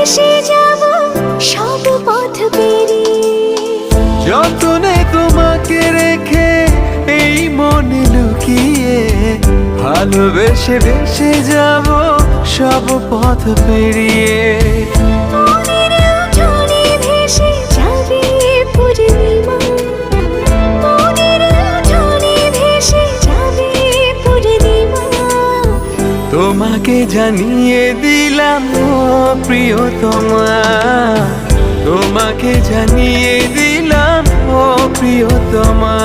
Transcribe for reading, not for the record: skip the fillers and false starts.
ভেসে যাব সব পথ পেরিয়ে। যতনে তোমাকে রেখে এই মনে লুকিয়ে, ভালোবেসে ভেসে যাব সব পথ পেরিয়ে। মনের উঠোনে ভেসে যাবে পূর্ণিমা, মনের উঠোনে ভেসে যাবে পূর্ণিমা। তোমাকে জানিয়ে দিলাম ও প্রিয়তমা, তোমাকে জানিয়ে দিলাম ও প্রিয়তমা।